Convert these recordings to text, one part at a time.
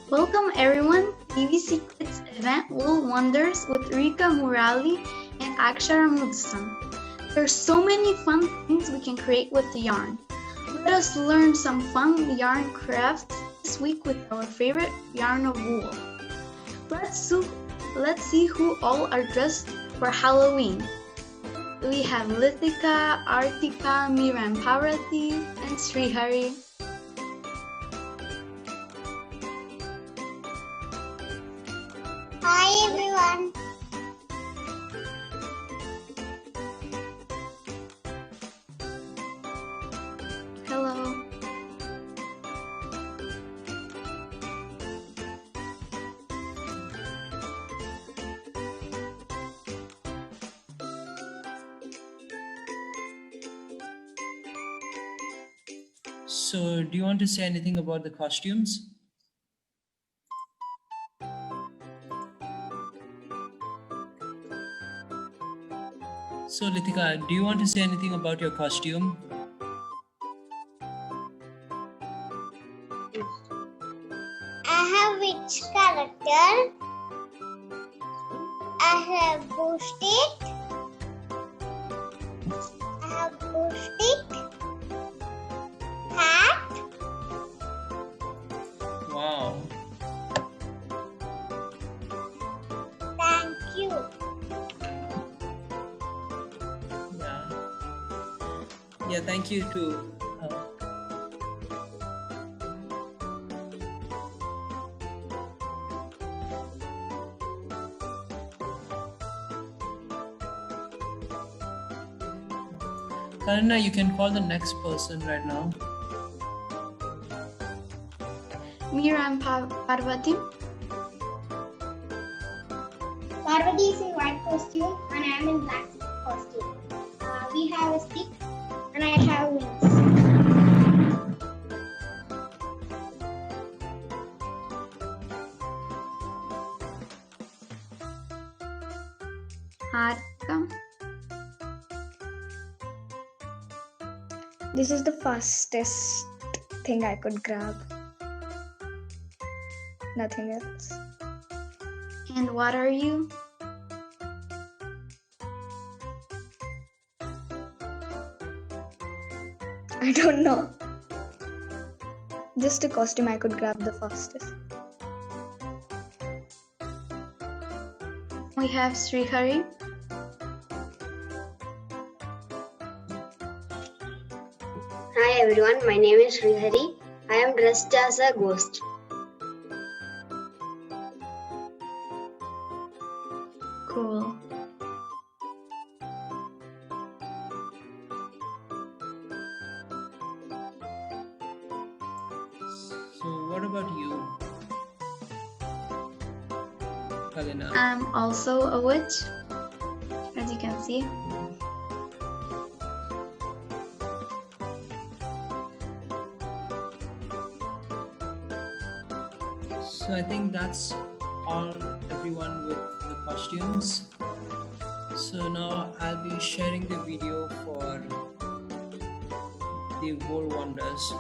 Welcome everyone, BBC Kids event Little Wonders with Rekha, Murali and Akshara Madhusudan. There are so many fun things we can create with the yarn. Let us learn some fun yarn crafts this week with our favorite yarn of wool. Let's see who all are dressed for Halloween. We have Lithika, Artika, Miran Parvati and Srihari. Hi everyone. Hello. So, do you want to say anything about the costumes? So, Lithika, do you want to say anything about your costume? I have which character? I have boosted. I have boosted. Hat. Wow. Thank you. Yeah, thank you too. Karina, you can call the next person right now. Miran Parvati. Parvati is in white costume and I am in black costume. We have a stick and I have wings. Artika. This is the fastest thing I could grab. Nothing else. And what are you? I don't know. Just a costume I could grab the fastest. We have Srihari. Hi everyone, my name is Srihari. I am dressed as a ghost. Cool. So, what about you, Kalina? I'm also a witch, as you can see. So I think that's all, everyone, with the costumes. So now I'll be sharing the video for the Wool Wonders.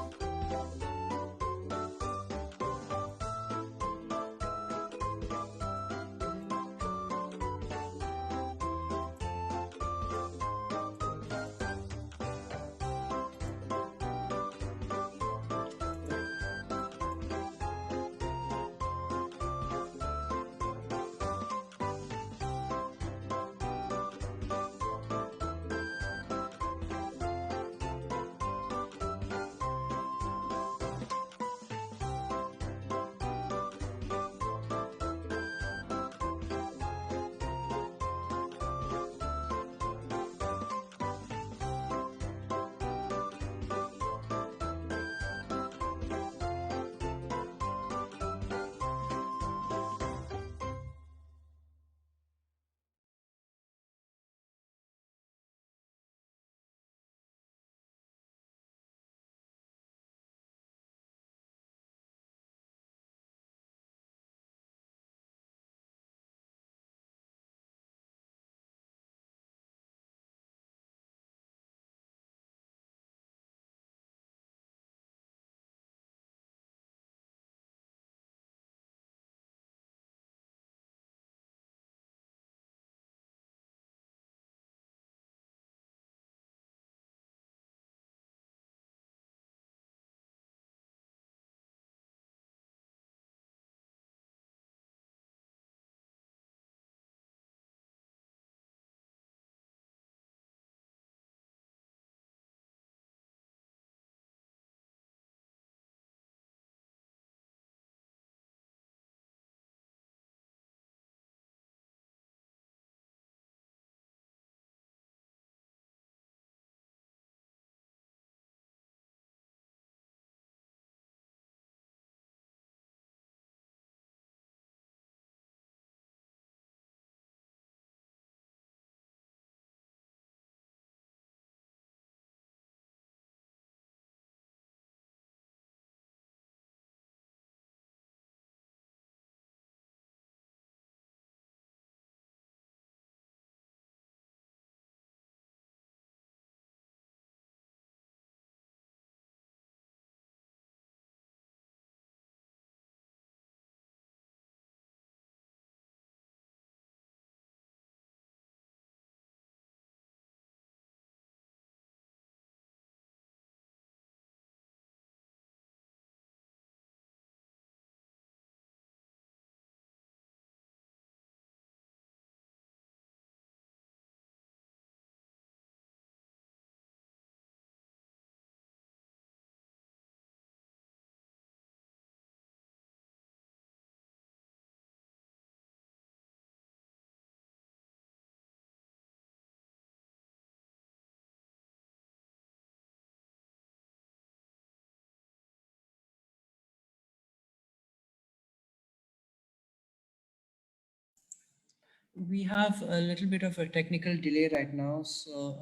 We have a little bit of a technical delay right now, so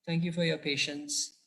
thank you for your patience.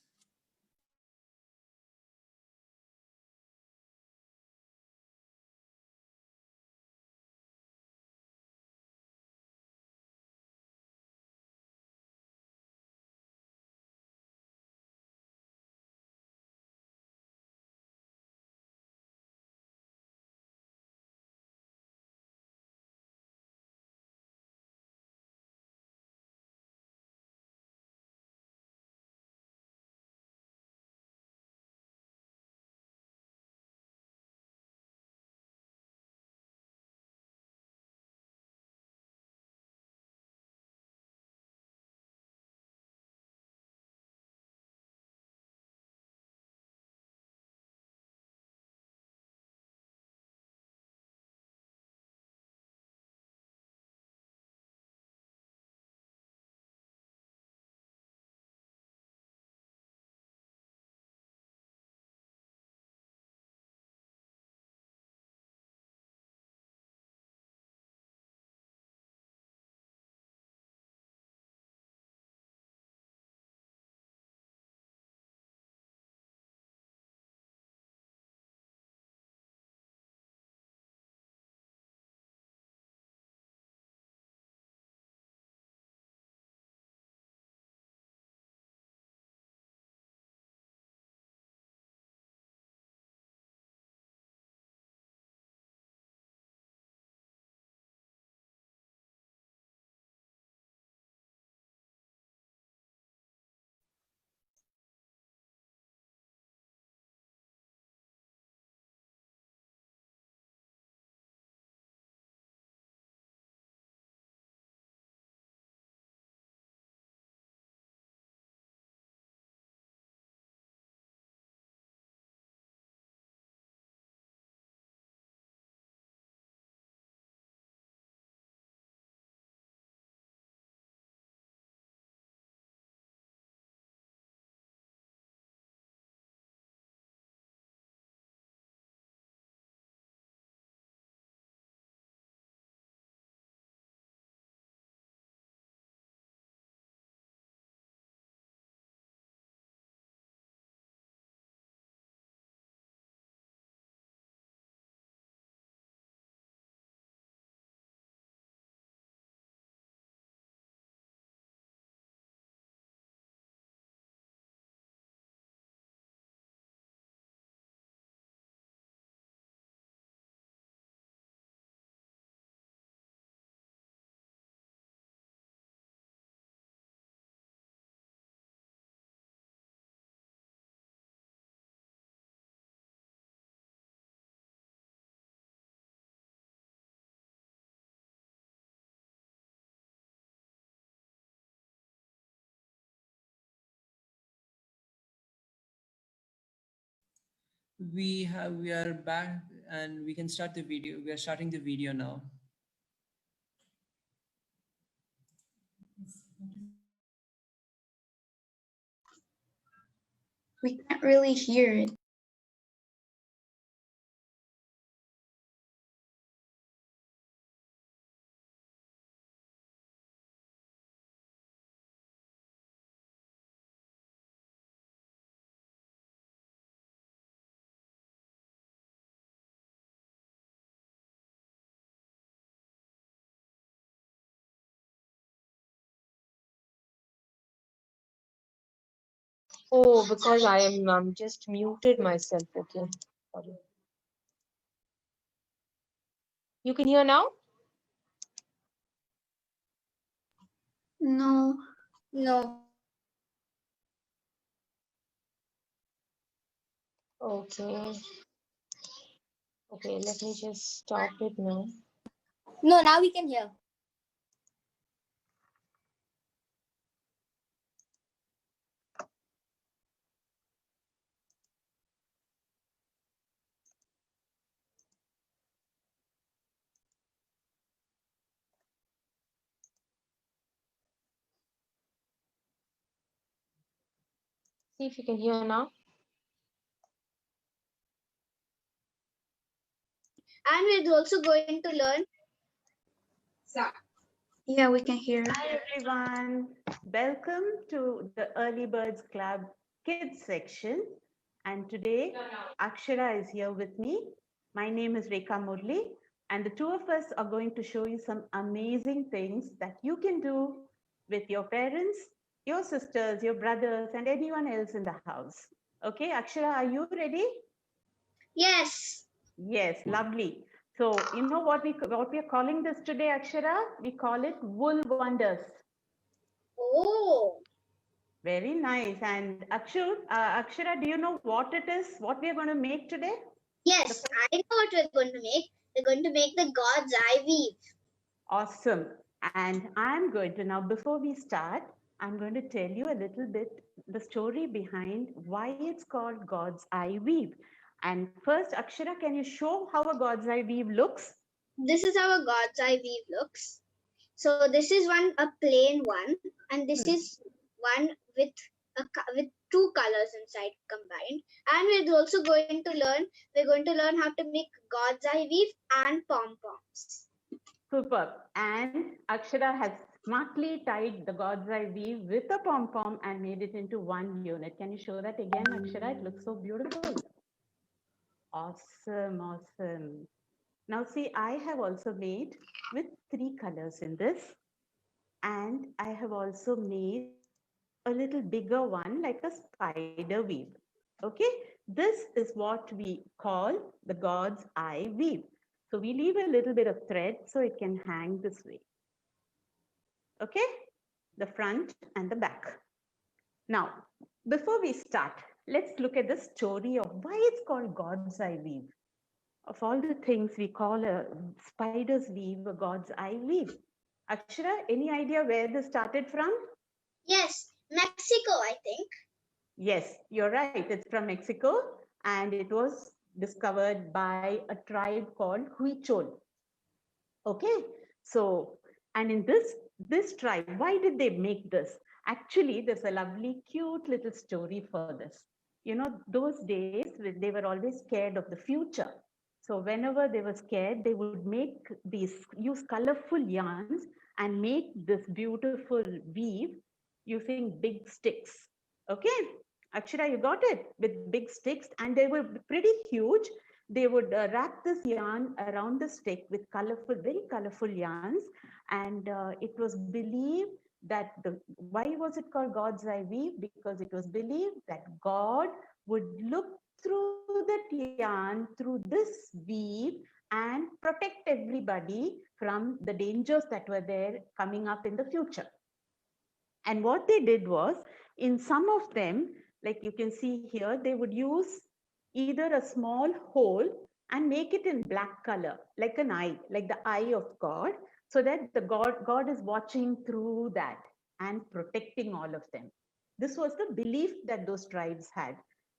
We are back and we can start the video. We are starting the video now. We can't really hear it. Oh, because I am just muted myself. Okay. Sorry. You can hear now? No. No. Okay. Okay, let me just stop it now. No, now we can hear. See if you can hear now. And we're also going to learn Yeah, we can hear. Hi everyone, welcome to the Early Birds Club Kids section. And today Akshara is here with me. My name is Rekha Murali, and the two of us are going to show you some amazing things that you can do with your parents, your sisters, your brothers, and anyone else in the house. Okay, Akshara, are you ready? Yes. Yes, lovely. So you know what we are calling this today, Akshara? We call it Wool Wonders. Oh, Very nice. And Akshara, do you know what it is? What we are going to make today? yes, I know what we're going to make. We're going to make the God's eye weave. Awesome. And I'm going to now, before we start, I'm going to tell you a little bit the story behind why it's called God's eye weave. And first, Akshara, can you show how a God's eye weave looks? This is how a God's eye weave looks. So this is a plain one, and this is one with with two colors inside combined. And we're going to learn how to make God's eye weave and pom poms. Superb. And Akshara has smartly tied the God's eye weave with a pom pom and made it into one unit. Can you show that again, Akshara? It looks so beautiful. Awesome, awesome. Now see, I have also made with three colors in this, and I have also made a little bigger one like a spider weave. Okay, this is what we call the God's eye weave. So we leave a little bit of thread so it can hang this way. Okay, the front and the back. Now, before we start, let's look at the story of why it's called God's eye weave. Of all the things we call a spider's weave, a God's eye weave. Akshara, any idea where this started from? Yes, Mexico, I think. Yes, you're right. It's from Mexico, and it was discovered by a tribe called Huichol. Okay, so, and in this tribe, why did they make this? Actually, there's a lovely, cute little story for this. You know, those days they were always scared of the future. So whenever they were scared, they would use colorful yarns and make this beautiful weave using big sticks. Okay, Akshara, you got it, with big sticks, and they were pretty huge. They would wrap this yarn around the stick with colorful, very colorful yarns. And it was believed that why was it called God's eye weave? Because it was believed that God would look through that yarn, through this weave, and protect everybody from the dangers that were there coming up in the future. And what they did was, in some of them, like you can see here, they would use either a small hole and make it in black color, like an eye, like the eye of God, so that the God is watching through that and protecting all of them. This was the belief that those tribes had.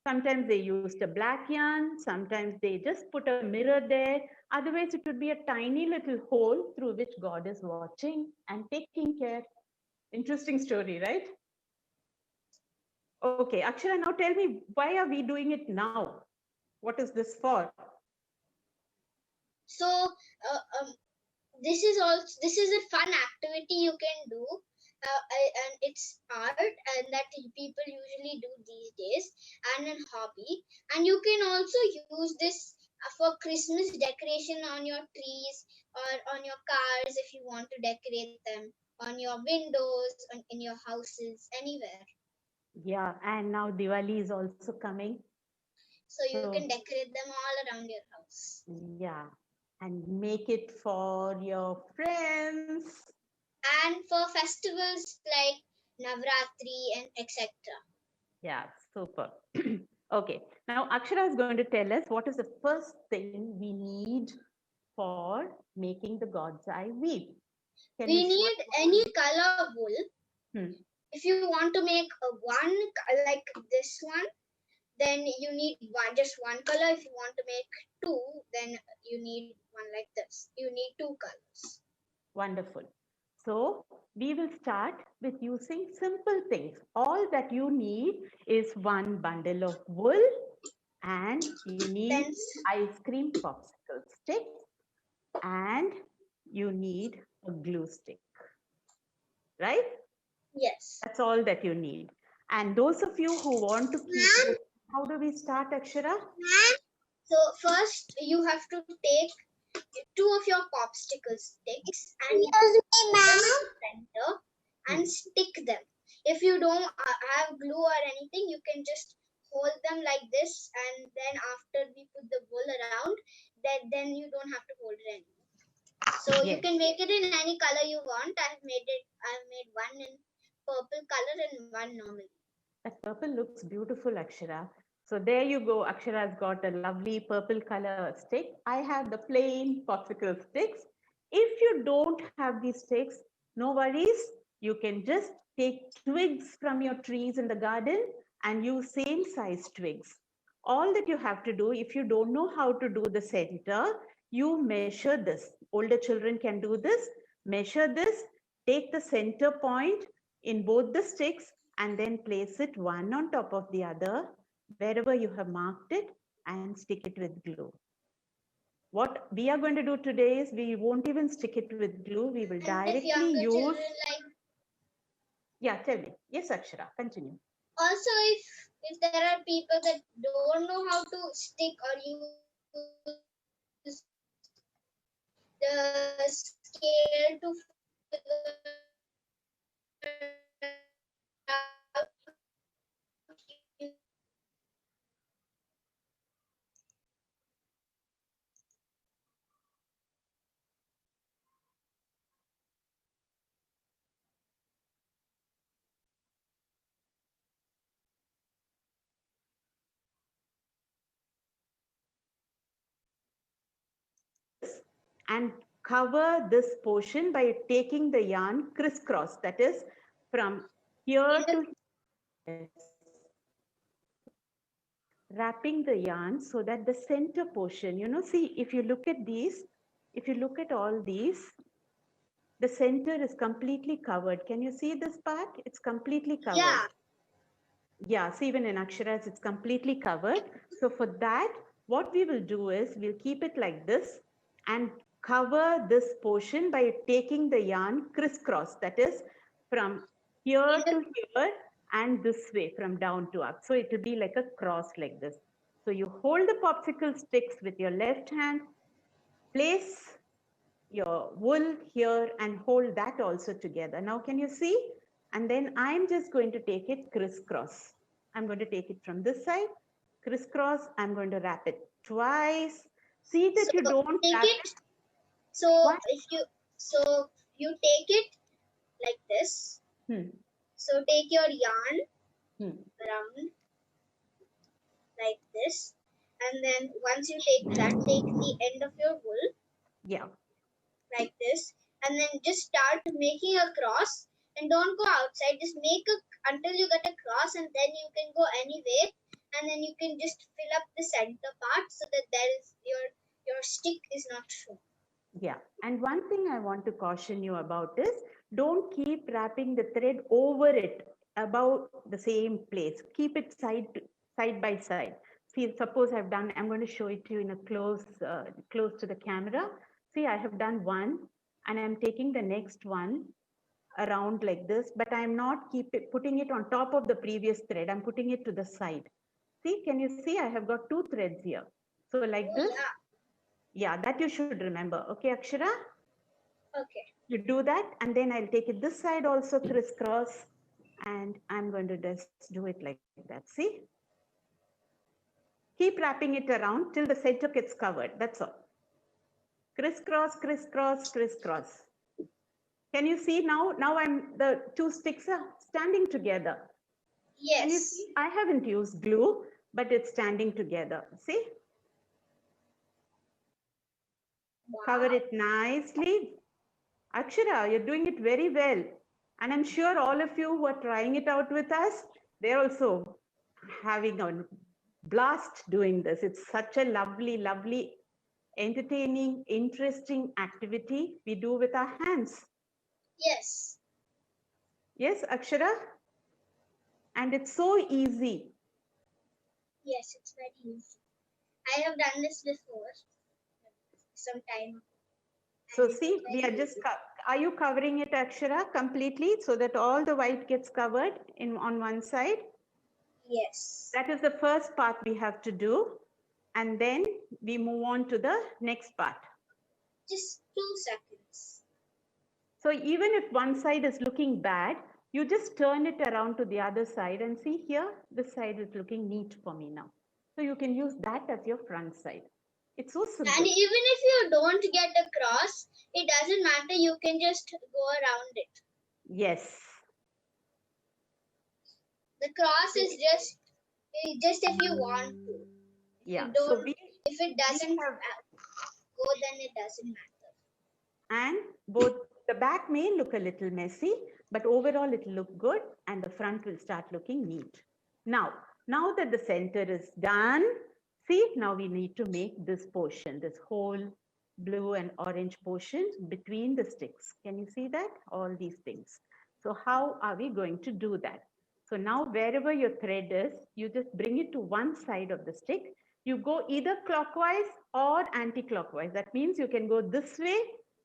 Sometimes they used a black yarn, sometimes they just put a mirror there. Otherwise, it would be a tiny little hole through which God is watching and taking care. Interesting story, right? Okay, Akshara, now tell me, why are we doing it now? What is this for? So this is a fun activity you can do, and it's art, and that people usually do these days, and an hobby. And you can also use this for Christmas decoration on your trees or on your cars if you want to decorate them, on your windows, in your houses, anywhere. Yeah, and now Diwali is also coming. So you can decorate them all around your house. Yeah, and make it for your friends. And for festivals like Navratri and etc. Yeah, super. Okay, now Akshara is going to tell us what is the first thing we need for making the God's eye weave. Can We you show need any color wool. Hmm. If you want to make a one like this one, then you need just one color. If you want to make two, then you need one like this. You need two colors. Wonderful. So we will start with using simple things. All that you need is one bundle of wool, and you need ice cream popsicle sticks, and you need a glue stick, right? Yes. That's all that you need. And those of you who want to keep this, how do we start, Akshara? So first you have to take two of your popsicle sticks and you put them in the center and stick them. If you don't have glue or anything, you can just hold them like this, and then after we put the wool around, then you don't have to hold it anymore. So you Yes. can make it in any color you want. I've made one in purple color and one normal. That purple looks beautiful, Akshara. So there you go. Akshara's got a lovely purple color stick. I have the plain popsicle sticks. If you don't have these sticks, no worries. You can just take twigs from your trees in the garden and use same size twigs. All that you have to do, if you don't know how to do the center, you measure this. Older children can do this. Measure this. Take the center point in both the sticks and then place it one on top of the other wherever you have marked it and stick it with glue. What we are going to do today is we won't even stick it with glue. We will And if directly younger use. children like, Yeah, tell me. Yes, Akshara, continue. also if there are people that don't know how to stick or use the scale to figure out, And cover this portion by taking the yarn crisscross, that is from here to here, wrapping the yarn so that the center portion, see, if you look at these, if you look at all these, the center is completely covered. Can you see this part? It's completely covered. yeah. Yeah, see, even in Aksharas, it's completely covered. So for that, what we will do is we'll keep it like this and cover this portion by taking the yarn crisscross, that is from here to here and this way from down to up. So it will be like a cross like this. So you hold the popsicle sticks with your left hand, place your wool here and hold that also together. Now, can you see? And then I'm just going to take it crisscross. I'm going to take it from this side, crisscross. I'm going to wrap it twice. See that you So don't take wrap it. it So twice. if you take it like this. Hmm. So take your yarn Hmm. around like this, and then once you take that, take the end of your wool Yeah. like this, and then just start making a cross. And don't go outside. Just make until you get a cross, and then you can go anywhere, and then you can just fill up the center part so that there is your stick is not shown. Yeah. And one thing I want to caution you about is don't keep wrapping the thread over it about the same place. Keep it side by side. See, suppose I'm going to show it to you in a close to the camera. See, I have done one and I'm taking the next one around like this, but I'm not putting it on top of the previous thread. I'm putting it to the side. See, can you see? I have got two threads here. So like Oh this. yeah. Yeah, that you should remember. Okay, Akshara? Okay. You do that, and then I'll take it this side also crisscross, and I'm going to just do it like that. See? Keep wrapping it around till the center gets covered. That's all. Crisscross, crisscross, crisscross. Can you see now? Now the two sticks are standing together. Can you Yes. see? I haven't used glue, but it's standing together. See? Cover Wow. it nicely. Akshara, you're doing it very well. And I'm sure all of you who are trying it out with us, they're also having a blast doing this. It's such a lovely, lovely, entertaining, interesting activity we do with our hands. Yes. Yes, Akshara? And it's so easy. Yes, it's very easy. I have done this before some time. So And it see, was very easy. Are you covering it, Akshara, completely so that all the white gets covered on one side? Yes. That is the first part we have to do. And then we move on to the next part. Just 2 seconds. So even if one side is looking bad, you just turn it around to the other side and see here, this side is looking neat for me now. So you can use that as your front side. It's so simple. And even if you don't get a cross, it doesn't matter. You can just go around it. Yes. The cross is just if you want to. Yeah. If it doesn't go, then it doesn't matter. And both the back may look a little messy, but overall it will look good and the front will start looking neat. Now that the center is done, see, now we need to make this portion, this whole blue and orange portion between the sticks. Can you see that? All these things. So how are we going to do that? So now wherever your thread is, you just bring it to one side of the stick. You go either clockwise or anti-clockwise. That means you can go this way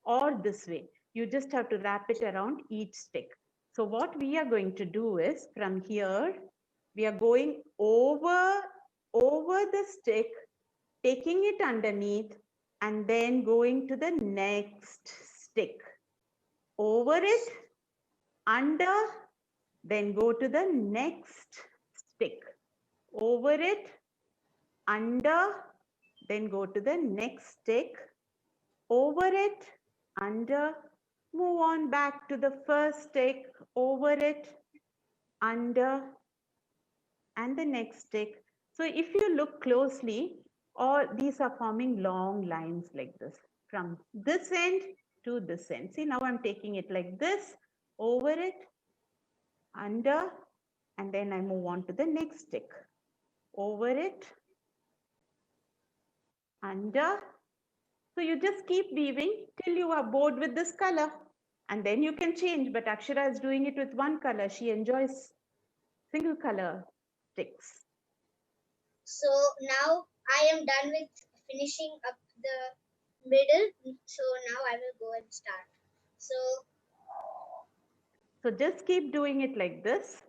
or this way. You just have to wrap it around each stick. So what we are going to do is from here, we are going over the stick, taking it underneath and then going to the next stick. Over it, under, then go to the next stick. Over it, under, then go to the next stick. Over it, under, move on back to the first stick, over it, under, and the next stick. So if you look closely, all these are forming long lines like this, from this end to this end. See, now I'm taking it like this, over it, under, and then I move on to the next stick. Over it, under. So you just keep weaving till you are bored with this color. And then you can change, but Akshara is doing it with one color. She enjoys single color sticks. So now I am done with finishing up the middle. So now I will go and start. So just keep doing it like this.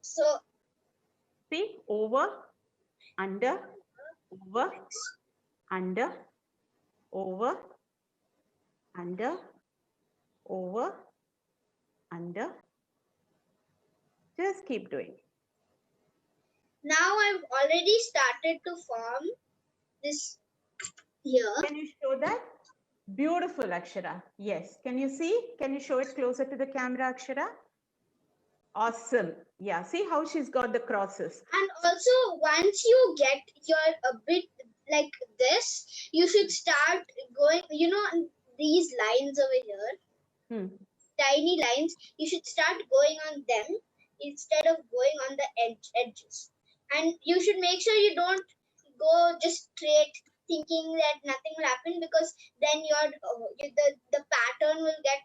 So See, over, under, over, under, over, under, over, under. Just keep doing. now I've already started to form this here. Can you show that? Beautiful, Akshara. Yes. Can you see? Can you show it closer to the camera, Akshara? Awesome. Yeah. See how she's got the crosses. And also, once you get your a bit like this, you should start going, these lines over here, tiny lines, you should start going on them instead of going on the edges. And you should make sure you don't go just straight thinking that nothing will happen, because then the pattern will get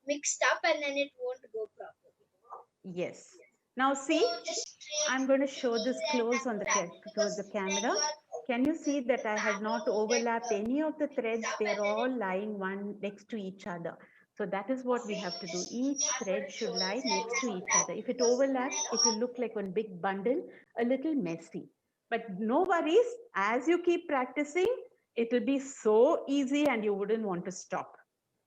mixed up and then it won't go properly. Yes. Now see, I'm going to show this close on towards the camera. Can you see that I have not overlapped any of the threads? They're all lying one next to each other. So that is what we have to do. Each thread should lie next to each other. If it overlaps, it will look like one big bundle, a little messy. But no worries, as you keep practicing, it will be so easy and you wouldn't want to stop.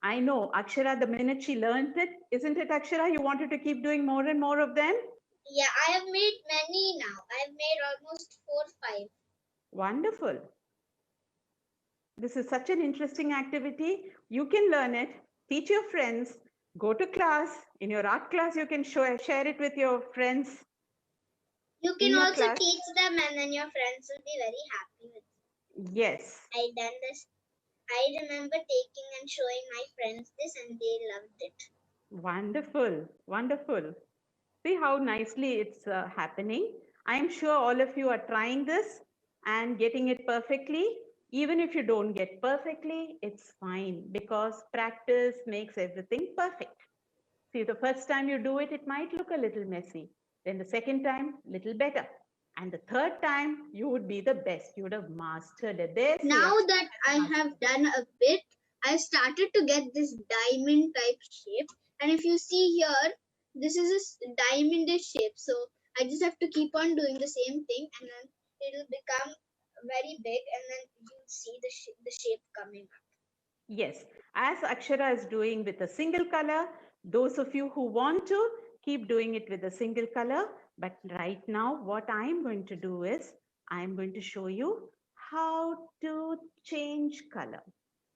I know, Akshara, the minute she learned it, isn't it, Akshara? You wanted to keep doing more and more of them? Yeah, I have made many now. I've made almost 4 or 5. Wonderful. This is such an interesting activity. You can learn it, teach your friends, go to class. In your art class, you can share it with your friends. You can also teach them and then your friends will be very happy with you. Yes. I done this. I remember taking and showing my friends this and they loved it. Wonderful. Wonderful. See how nicely it's happening. I'm sure all of you are trying this and getting it perfectly. Even if you don't get perfectly, it's fine because practice makes everything perfect. See, the first time you do it, it might look a little messy. Then the second time, little better. And the third time, you would be the best. You would have mastered it. Now that I have done a bit, I started to get this diamond type shape. And if you see here, this is a diamondish shape. So I just have to keep on doing the same thing, and then it'll become very big, and then you'll see the shape coming up. Yes, as Akshara is doing with a single color, those of you who want to keep doing it with a single color. But right now, what I'm going to do is I'm going to show you how to change color.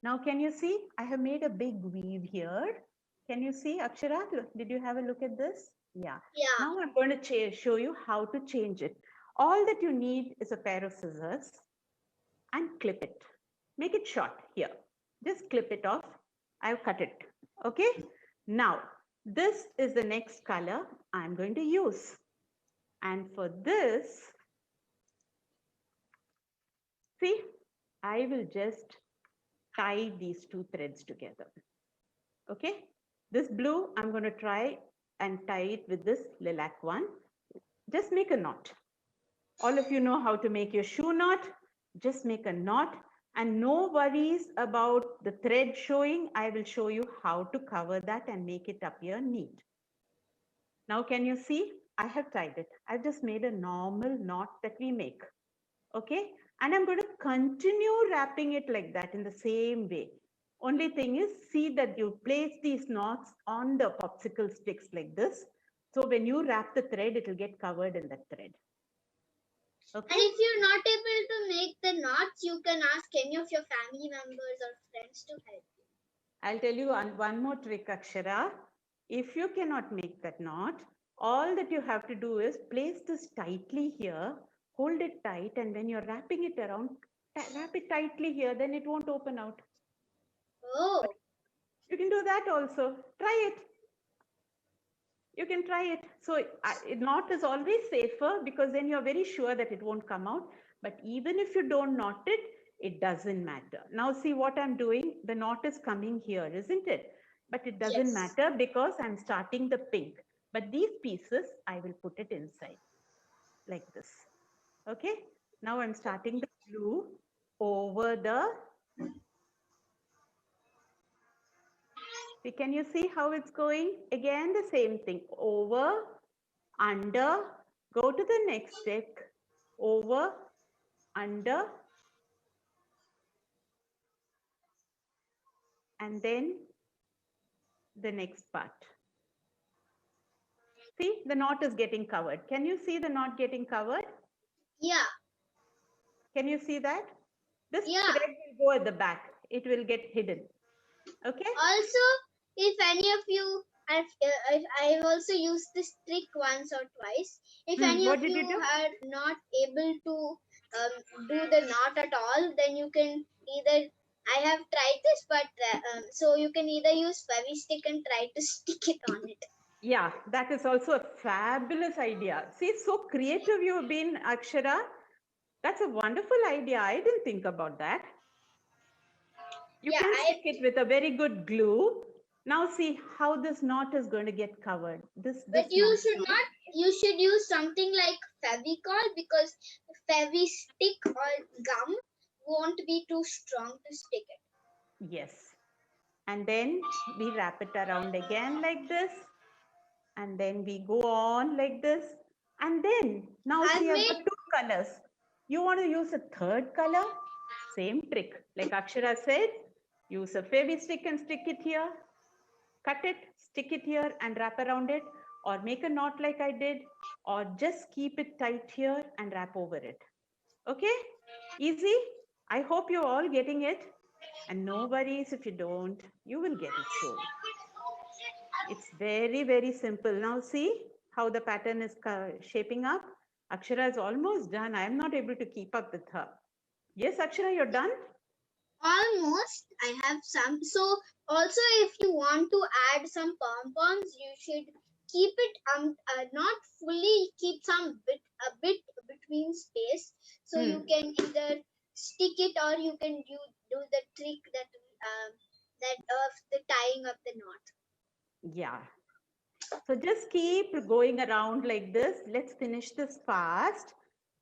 Now, can you see? I have made a big weave here. Can you see, Akshara? Did you have a look at this? Yeah. Yeah. Now I'm going to show you how to change it. All that you need is a pair of scissors and clip it. Make it short here. Just clip it off. I've cut it. Okay. Now, this is the next color I'm going to use. And for this, see, I will just tie these two threads together. Okay. This blue, I'm going to try and tie it with this lilac one. Just make a knot. All of you know how to make your shoe knot. Just make a knot, and no worries about the thread showing. I will show you how to cover that and make it appear neat. Now, can you see? I have tied it. I've just made a normal knot that we make. Okay. And I'm going to continue wrapping it like that in the same way. Only thing is, see that you place these knots on the popsicle sticks like this. So when you wrap the thread, it will get covered in that thread. Okay. And if you're not able to make the knots, you can ask any of your family members or friends to help you. I'll tell you one more trick, Akshara. If you cannot make that knot, all that you have to do is place this tightly here, hold it tight, and when you're wrapping it around, wrap it tightly here, then it won't open out. Oh. You can do that also. Try it. You can try it. So knot is always safer because then you're very sure that it won't come out. But even if you don't knot it, it doesn't matter. Now see what I'm doing. The knot is coming here, isn't it? But it doesn't matter because I'm starting the pink. But these pieces, I will put it inside like this. Okay. Now I'm starting the blue over the. Can you see how it's going? Again, the same thing. Over, under, go to the next stick, over, under, and then the next part. See, the knot is getting covered. Can you see the knot getting covered? Yeah. Can you see that? This Yeah. thread will go at the back. It will get hidden. Okay? Also, if any of you, I've also used this trick once or twice. If any What of did you you do? are not able to do the knot at all, then you can either, I have tried this, but so you can either use Fevi-stick and try to stick it on it. Yeah, that is also a fabulous idea. See, so creative you have been, Akshara. That's a wonderful idea. I didn't think about that. You Yeah, can stick it with a very good glue. Now see how this knot is going to get covered. But you should not. You should use something like Fevicol, because Fevi-stick or gum won't be too strong to stick it. Yes. And then we wrap it around again like this. And then we go on like this. And then now see I've got two colors. You want to use a third color? Same trick. Like Akshara said, use a Fevi-stick and stick it here. Cut it, stick it here and wrap around it, or make a knot like I did, or just keep it tight here and wrap over it. Okay? Easy? I hope you're all getting it. And no worries if you don't, you will get it soon. It's very, very simple. Now see how the pattern is shaping up. Akshara is almost done. I am not able to keep up with her. Yes, Akshara, you're done? Almost. I have some. So also, if you want to add some pom-poms, you should keep it not fully, keep some a bit between space, so you can either stick it or you can do the trick that of the tying up the knot. Yeah. So just keep going around like this. Let's finish this fast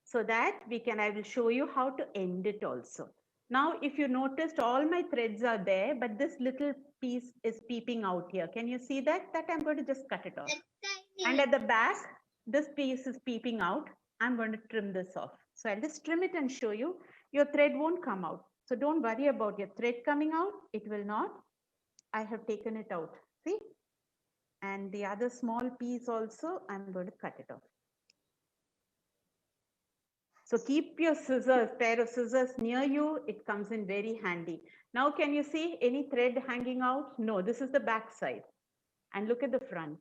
so that I will show you how to end it also. Now, if you noticed, all my threads are there, but this little piece is peeping out here. Can you see that? That I'm going to just cut it off. And at the back, this piece is peeping out. I'm going to trim this off. So I'll just trim it and show you. Your thread won't come out. So don't worry about your thread coming out. It will not. I have taken it out. See? And the other small piece also, I'm going to cut it off. So keep your scissors, pair of scissors near you. It comes in very handy. Now, can you see any thread hanging out? No, this is the back side. And look at the front.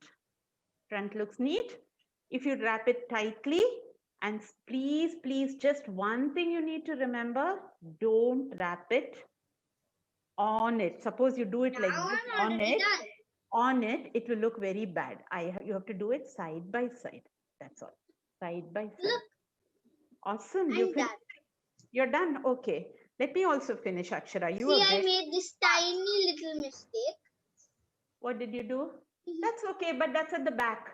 Front looks neat. If you wrap it tightly, and please, please, just one thing you need to remember, don't wrap it on it. Suppose you do it like this on it, it will look very bad. You have to do it side by side. That's all. Side by side. Look. Awesome. You're done. Okay. Let me also finish, Akshara. I made this tiny little mistake. What did you do? That's okay, but that's at the back.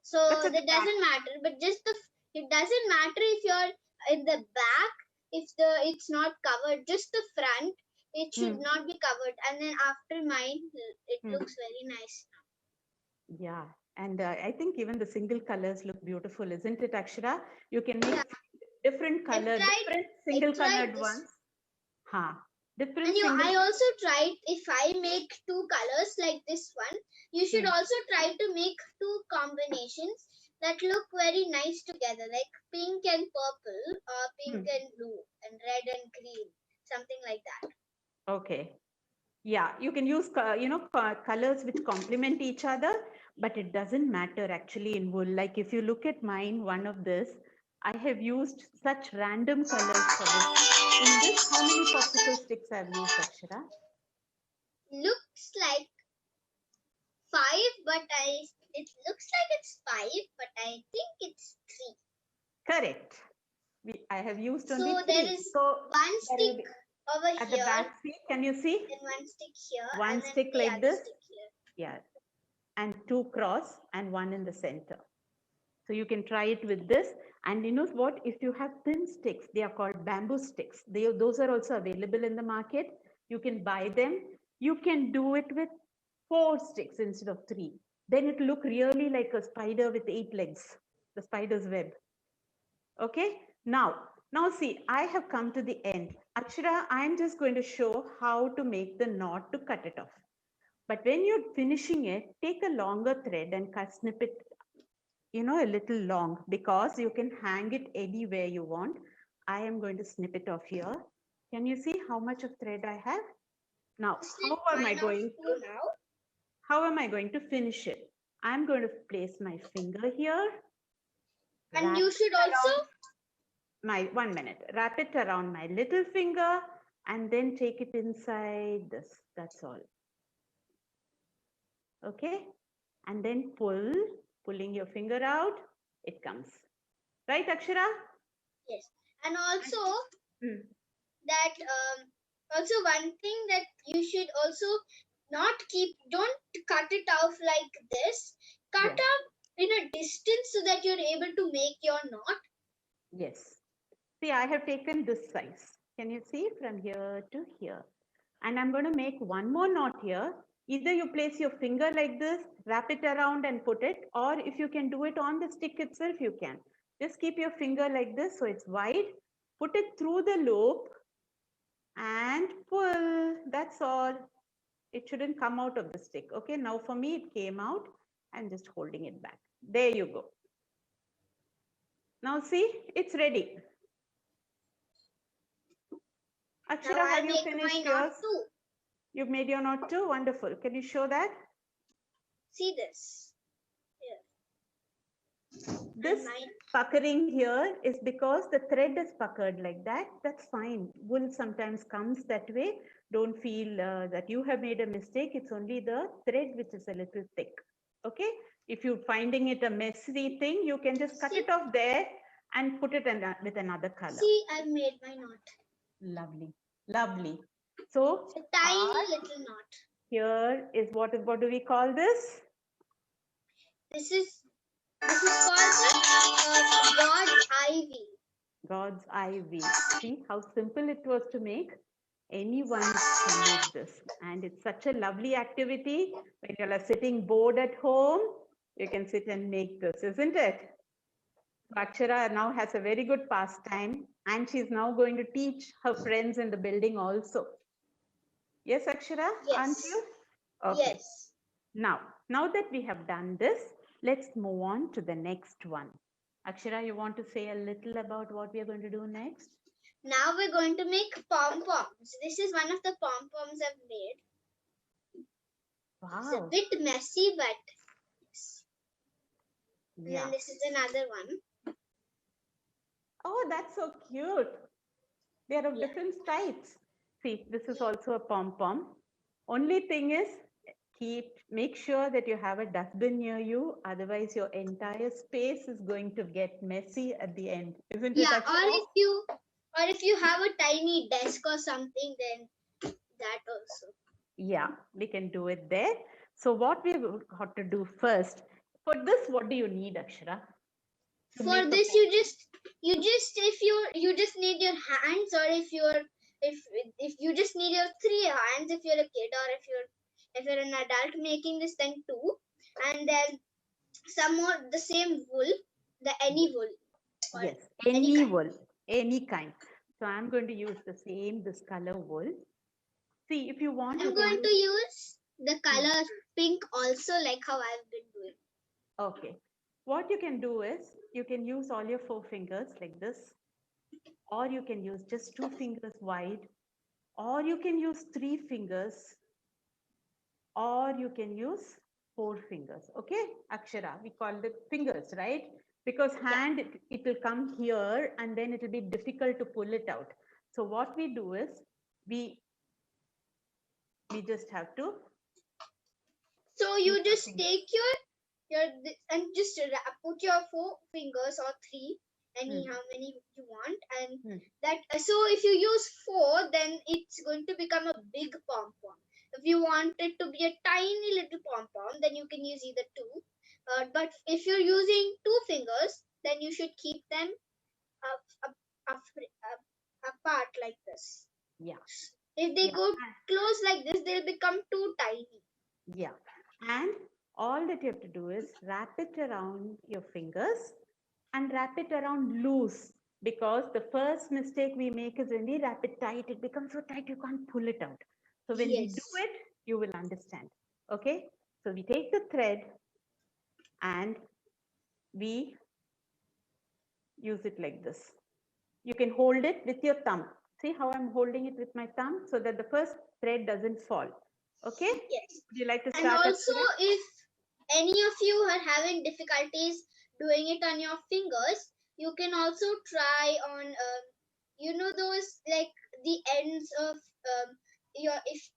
So that doesn't matter. But it doesn't matter if you're in the back, if it's not covered. Just the front, it should not be covered. And then after mine, it looks very nice now. Yeah. And I think even the single colors look beautiful, isn't it, Akshara? You can make different colors, different single colored ones. Different. And I also tried, if I make two colors like this one, you should also try to make two combinations that look very nice together, like pink and purple, or pink and blue, and red and green, something like that. Okay. Yeah, you can use, colors which complement each other, but it doesn't matter actually in wool. Like if you look at mine, one of this, I have used such random colors for this. In this, how many popsicle sticks I've used, Akshara? Looks like 5, but it looks like it's 5, but I think it's 3. Correct. I have used only 3. So there is one stick over at here. The back seat, can you see? And one stick here. One and stick then like this. Yeah. And 2 cross and 1 in the center. So you can try it with this. And you know what? If you have thin sticks, they are called bamboo sticks. Those are also available in the market. You can buy them. You can do it with 4 sticks instead of 3. Then it will look really like a spider with 8 legs, the spider's web. Okay, now see, I have come to the end. Akshara, I'm just going to show how to make the knot to cut it off. But when you're finishing it, take a longer thread and snip it, a little long, because you can hang it anywhere you want. I am going to snip it off here. Can you see how much of thread I have? Now, how am I going to finish it? I'm going to place my finger here. And you should also... 1 minute. Wrap it around my little finger and then take it inside this. That's all. Okay. And then pulling your finger out, it comes. Right, Akshara? Yes. And also also one thing that you should also don't cut it off like this. Cut off in a distance so that you're able to make your knot. Yes. See, I have taken this size. Can you see from here to here? And I'm going to make one more knot here. Either you place your finger like this, wrap it around and put it, or if you can do it on the stick itself, you can. Just keep your finger like this so it's wide. Put it through the loop and pull. That's all. It shouldn't come out of the stick. Okay, now for me, it came out. I'm just holding it back. There you go. Now see, it's ready. Akshara, have you finished yours? You've made your knot too? Wonderful. Can you show that? See this. Here. This puckering here is because the thread is puckered like that. That's fine. Wool sometimes comes that way. Don't feel that you have made a mistake. It's only the thread which is a little thick. Okay? If you're finding it a messy thing, you can just cut it off there and put it with another color. See, I've made my knot. Lovely. Lovely. So, a tiny little knot. Here is what do we call this? This is called the broad ivy. God's eye wheel. See how simple it was to make? Anyone can make this. And it's such a lovely activity. When you are sitting bored at home, you can sit and make this, isn't it? Akshara now has a very good pastime, and she's now going to teach her friends in the building also. Yes, Akshara, aren't Yes. you? Okay. Yes. Now that we have done this, let's move on to the next one. Akshara, you want to say a little about what we are going to do next? Now we're going to make pom-poms. This is one of the pom-poms I've made. It's a Wow. bit messy, but yes. And Yeah. then this is another one. Oh, that's so cute. They are of Yeah. different types. See, this is also a pom-pom. Only thing is, make sure that you have a dustbin near you. Otherwise, your entire space is going to get messy at the end, isn't it, Yeah, Akshara? or if you have a tiny desk or something, then that also. Yeah, we can do it there. So what we've got to do first, for this, what do you need, Akshara? To For make a this, you just need your hands, or if you just need your 3 hands if you're a kid, or if you're an adult making this, then 2, and then some more the same wool, any wool, or Yes, any any kind. wool, any kind. So I'm going to use this color wool. See, if you want, you I'm can going to use. use the color pink also, like how I've been doing. Okay. What you can do is you can use all your 4 fingers like this, or you can use just 2 fingers wide, or you can use 3 fingers, or you can use 4 fingers. Okay, Akshara, we call it fingers, right? Because hand, it will come here and then it will be difficult to pull it out. So what we do is we just have to So use you our just fingers. take and just put your 4 fingers or 3, how many you want, and that. So if you use 4, then it's going to become a big pom pom. If you want it to be a tiny little pom pom, then you can use either 2. But if you're using 2 fingers, then you should keep them up, up, up, apart like this. Yeah. If they Yeah. go close like this, they'll become too tiny. Yeah. And all that you have to do is wrap it around your fingers and wrap it around loose, because the first mistake we make is when we wrap it tight, it becomes so tight you can't pull it out. So when we do Yes. it, you will understand. Okay. So we take the thread and we use it like this. You can hold it with your thumb. See how I'm holding it with my thumb so that the first thread doesn't fall. Okay. Yes. Would you like to And start? also, Akshara? if any of you are having difficulties doing it on your fingers, you can also try on, those like the ends of your, if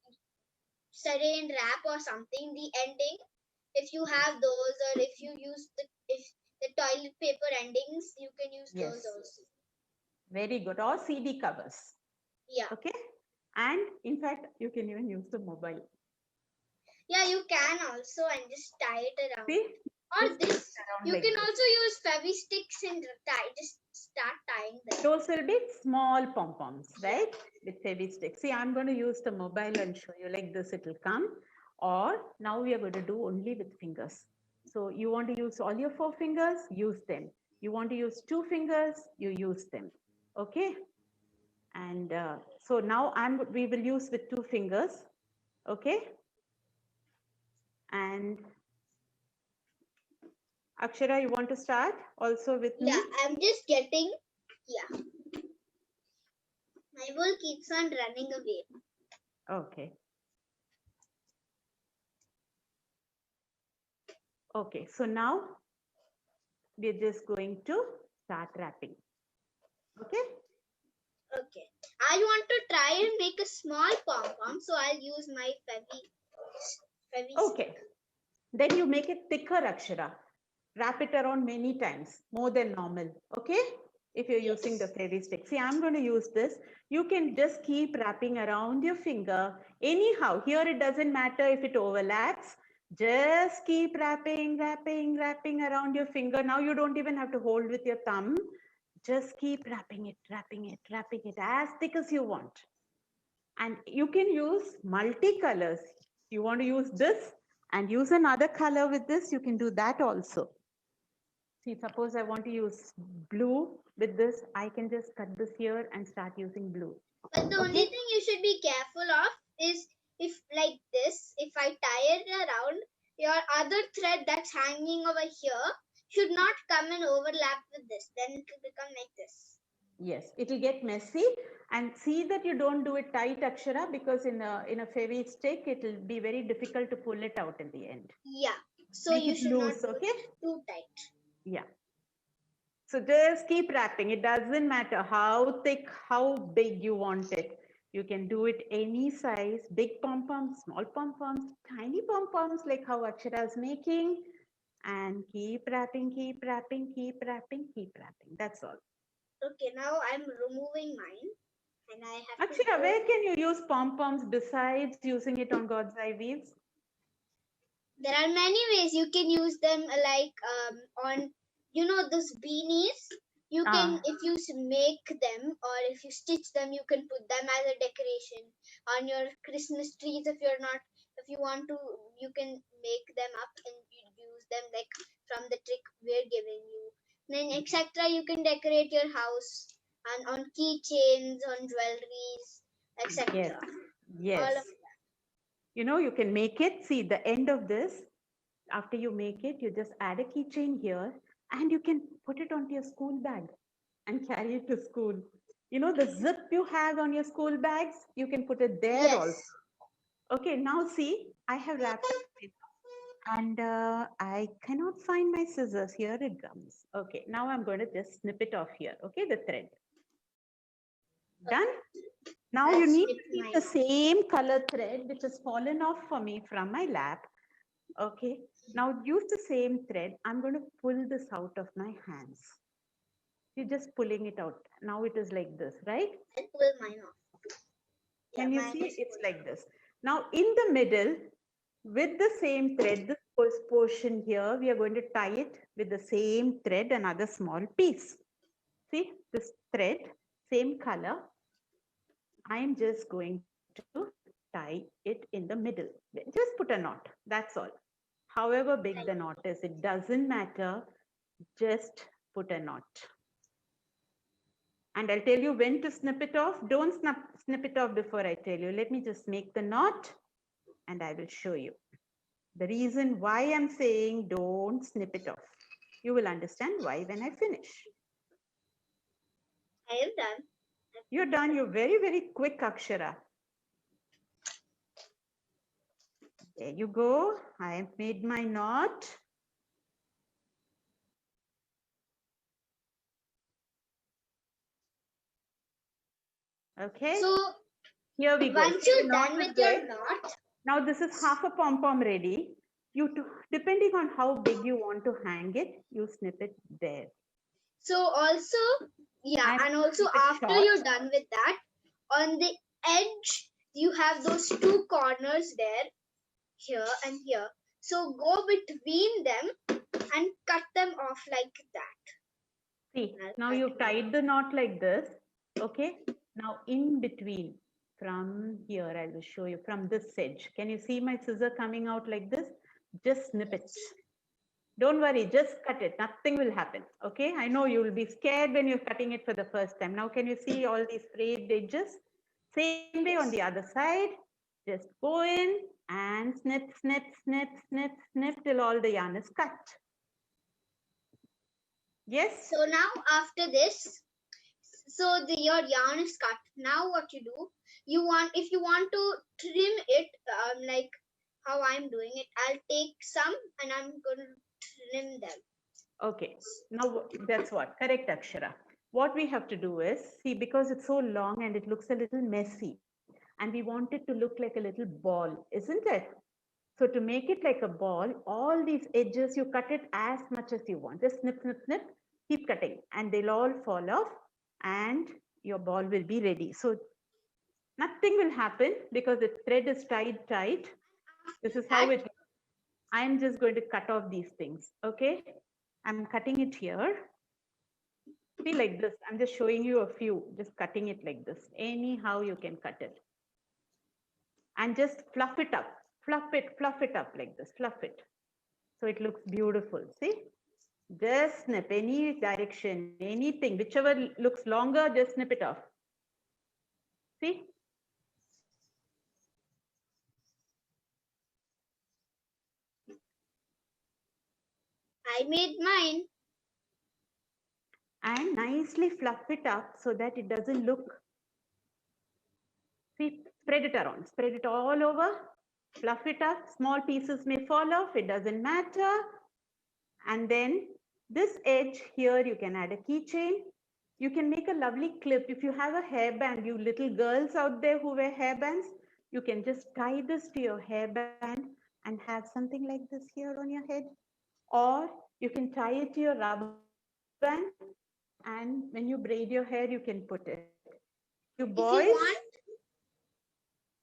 saran wrap or something, the ending. If you have those, or if you use if the toilet paper endings, you can use those Yes. also. Very good. Or CD covers. Yeah. Okay. And in fact, you can even use the mobile. Yeah, you can also, and just tie it around. See? Or Just this, you like can this. also use Fevi sticks and just start tying them. Those will be small pom-poms, right? With Fevi stick. See, I'm going to use the mobile and show you like this, it will come. Or now we are going to do only with fingers. So you want to use all your 4 fingers, use them. You want to use 2 fingers, you use them. Okay. And so now we will use with 2 fingers. Okay. And Akshara, you want to start also with me? Yeah, I'm just getting, yeah. My wool keeps on running away. Okay. Okay, so now we're just going to start wrapping. Okay. Okay. I want to try and make a small pom-pom, so I'll use my Fevi Okay. Then you make it thicker, Akshara. Wrap it around many times, more than normal. Okay. If you're using the Fevi stick. See, I'm going to use this. You can just keep wrapping around your finger. Anyhow, here it doesn't matter if it overlaps. Just keep wrapping around your finger. Now you don't even have to hold with your thumb. Just keep wrapping it, wrapping it, wrapping it as thick as you want. And you can use multicolors. You want to use this and use another color with this, you can do that also. See, suppose I want to use blue with this, I can just cut this here and start using blue. But the only thing you should be careful of is if like this, if I tie it around, your other thread that's hanging over here should not come and overlap with this. Then it will become like this. Yes, it will get messy, and see that you don't do it tight, Akshara, because in a fairy stick, it will be very difficult to pull it out in the end. Yeah. So Make you it should loose, not put okay? it too tight. Yeah. So just keep wrapping. It doesn't matter how thick, how big you want it. You can do it any size, big pom-poms, small pom-poms, tiny pom-poms like how Akshara is making. And keep wrapping, keep wrapping, keep wrapping, keep wrapping. That's all. Okay, now I'm removing mine. And I have to Akshara, go. where can you use pom-poms besides using it on God's eye weaves? There are many ways you can use them, like on those beanies. You can, if you make them or if you stitch them, you can put them as a decoration on your Christmas trees. If you want to, you can make them up and you use them like from the trick we're giving you. Then etc. You can decorate your house and on keychains, on jewelries, etc. Yes. Yes. All of You can make it. See, the end of this, after you make it, you just add a keychain here and you can put it onto your school bag and carry it to school. The zip you have on your school bags, you can put it there yes. also. Okay, now see, I have wrapped it and I cannot find my scissors. Here it comes. Okay, now I'm going to just snip it off here. Okay, the thread. Done? Now you need to keep the same color thread which has fallen off for me from my lap. Okay, now use the same thread. I'm going to pull this out of my hands. You're just pulling it out. Now it is like this, right? I pull mine off. Can you see? It's like this. Now in the middle, with the same thread, this first portion here, we are going to tie it with the same thread, another small piece. See this thread, same color. I'm just going to tie it in the middle. Just put a knot, that's all. However big the knot is, it doesn't matter. Just put a knot. And I'll tell you when to snip it off. Don't snip it off before I tell you. Let me just make the knot and I will show you. The reason why I'm saying don't snip it off. You will understand why when I finish. I am done. You're done. You're very, very quick, Akshara. There you go. I have made my knot. Okay. So here we go. Once you're done with your knot, now this is half a pom-pom ready. Depending on how big you want to hang it, you snip it there. So also, and also after you're done with that, on the edge, you have those two corners there, here and here. So go between them and cut them off like that. See, now you've tied the knot like this. Okay. Now in between, from here, I will show you from this edge. Can you see my scissor coming out like this? Just snip it. Don't worry, just cut it. Nothing will happen. Okay. I know you will be scared when you're cutting it for the first time. Now, can you see all these frayed edges? Same way on the other side. Just go in and snip, snip, snip, snip, snip till all the yarn is cut. Yes. So now after this, your yarn is cut. Now what you do? If you want to trim it, like how I'm doing it, I'll take some and I'm going to trim them. Okay. Now that's what. Correct, Akshara. What we have to do is, see, because it's so long and it looks a little messy, and we want it to look like a little ball, isn't it? So to make it like a ball, all these edges, you cut it as much as you want. Just snip, snip, snip, keep cutting, and they'll all fall off and your ball will be ready. So nothing will happen because the thread is tied tight. This is how it, I'm just going to cut off these things. Okay. I'm cutting it here. See, like this. I'm just showing you a few, just cutting it like this. Anyhow you can cut it. And just fluff it up. Fluff it up like this. Fluff it. So it looks beautiful. See? Just snip any direction, anything, whichever looks longer, just snip it off. See? I made mine. And nicely fluff it up so that it doesn't look. See, spread it around, spread it all over, fluff it up. Small pieces may fall off, it doesn't matter. And then this edge here, you can add a keychain. You can make a lovely clip. If you have a hairband, you little girls out there who wear hairbands, you can just tie this to your hairband and have something like this here on your head. Or you can tie it to your rubber band, and when you braid your hair, you can put it. You If boys, you want,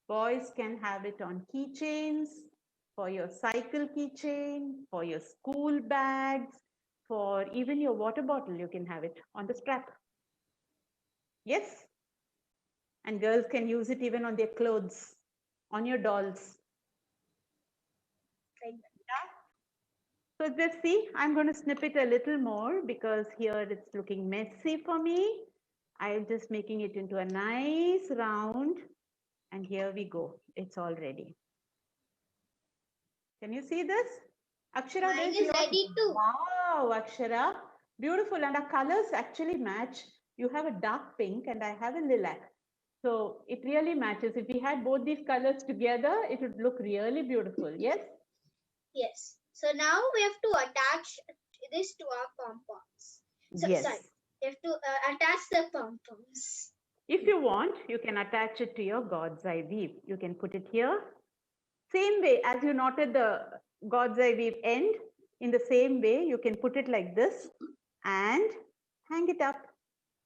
boys can have it on keychains, for your cycle keychain, for your school bags, for even your water bottle, you can have it on the strap. Yes? And girls can use it even on their clothes, on your dolls. like So just see, I'm going to snip it a little more because here it's looking messy for me. I'm just making it into a nice round. And here we go. It's all ready. Can you see this? Akshara, mine where's is yours? ready too. Wow, Akshara. Beautiful. And our colors actually match. You have a dark pink and I have a lilac. So it really matches. If we had both these colors together, it would look really beautiful. Yes? Yes. So now we have to attach this to our pom-poms. So, Yes. sorry, we have to attach the pom-poms. If you want, you can attach it to your God's eye weave. You can put it here. Same way as you knotted the God's eye weave end, in the same way, you can put it like this and hang it up,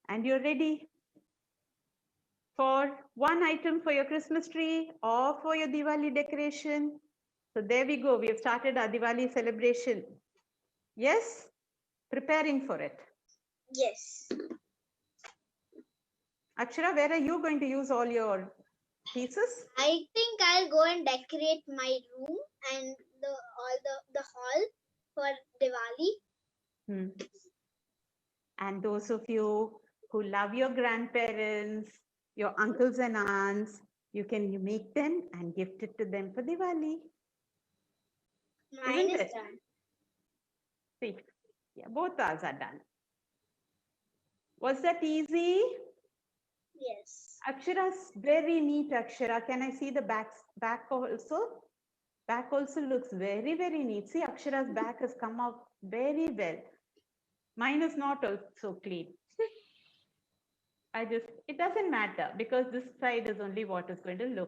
and you're ready for one item for your Christmas tree or for your Diwali decoration. So there we go. We have started our Diwali celebration. Yes? Preparing for it. Yes. Akshara, where are you going to use all your pieces? I think I'll go and decorate my room and the hall for Diwali. And those of you who love your grandparents, your uncles and aunts, you can make them and gift it to them for Diwali. Mine Isn't is it? done. See, yeah, both ours are done. Was that easy? Yes. Akshara's very neat, Akshara. Can I see the back also? Back also looks very, very neat. See, Akshara's back has come out very well. Mine is not also clean. It doesn't matter because this side is only what is going to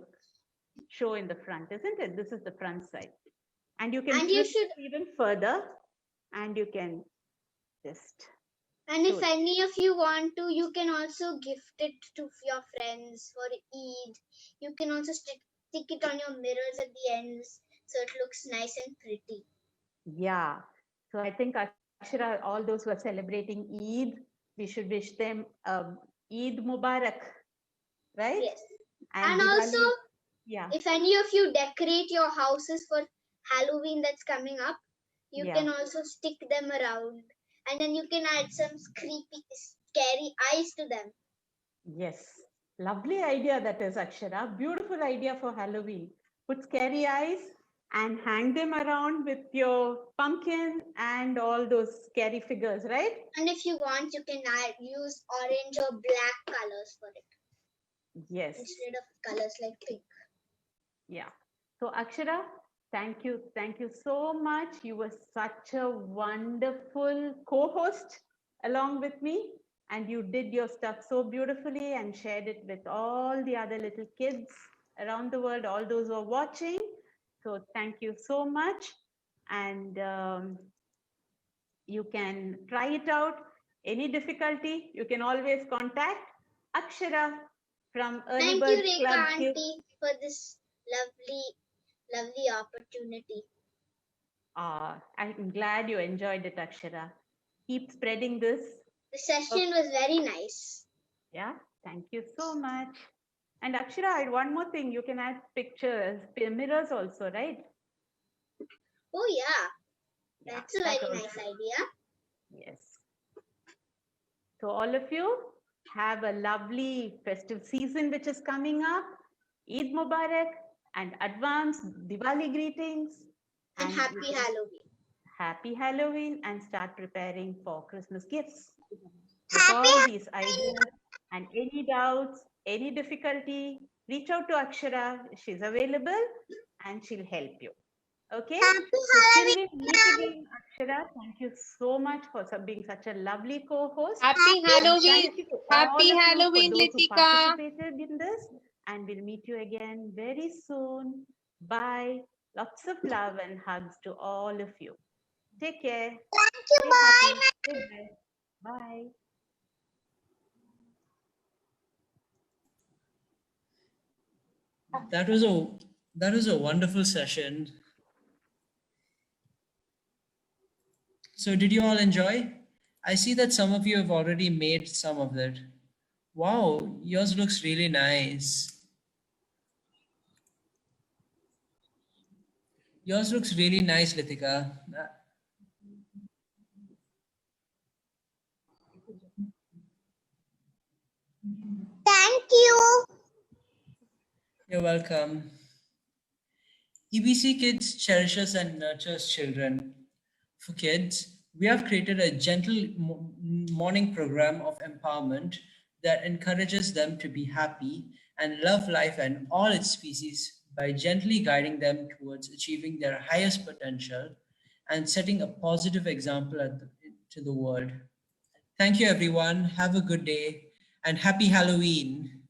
show in the front, isn't it? This is the front side. And you can flip it even further and you can just. And if any of you want to, you can also gift it to your friends for Eid. You can also stick it on your mirrors at the ends so it looks nice and pretty. Yeah. So I think Akshara, all those who are celebrating Eid, we should wish them Eid Mubarak, right? Yes. And Diwali, also, yeah. If any of you decorate your houses for Halloween that's coming up, you can also stick them around. And then you can add some creepy, scary eyes to them. Yes. Lovely idea that is, Akshara. Beautiful idea for Halloween. Put scary eyes and hang them around with your pumpkin and all those scary figures, right? And if you want, you can use orange or black colors for it. Yes. Instead of colors like pink. Yeah. So Akshara, thank you. Thank you so much. You were such a wonderful co-host along with me. And you did your stuff so beautifully and shared it with all the other little kids around the world, all those who are watching. So thank you so much. And you can try it out. Any difficulty, you can always contact Akshara from Early Thank Birds you, Club. Rekha Auntie, for this lovely opportunity. I'm glad you enjoyed it, Akshara. Keep spreading this The session was very nice. Yeah, thank you so much. And Akshara, I had one more thing. You can add pictures, mirrors also, right? Oh yeah, Yeah, that's a that very also. nice idea. Yes. So all of you have a lovely festive season which is coming up. Eid Mubarak and advance Diwali greetings. And you happy can- Halloween. Happy Halloween and start preparing for Christmas gifts. With all these ideas and any doubts, any difficulty, reach out to Akshara. She's available and she'll help you. Okay? So till we meet again, Akshara, thank you so much for being such a lovely co-host. Happy And Halloween. thank you to all Happy of you for Halloween, those who Litika. participated in this. And we'll meet you again very soon. Bye. Lots of love and hugs to all of you. Take care. Thank you. Stay Bye. happy. Stay blessed. Bye. That was a wonderful session. So did you all enjoy? I see that some of you have already made some of it. Wow, yours looks really nice. Yours looks really nice, Litika. Thank you. You're welcome. EBC Kids cherishes and nurtures children. For kids, we have created a gentle morning program of empowerment that encourages them to be happy and love life and all its species by gently guiding them towards achieving their highest potential and setting a positive example to the world. Thank you, everyone. Have a good day and happy Halloween.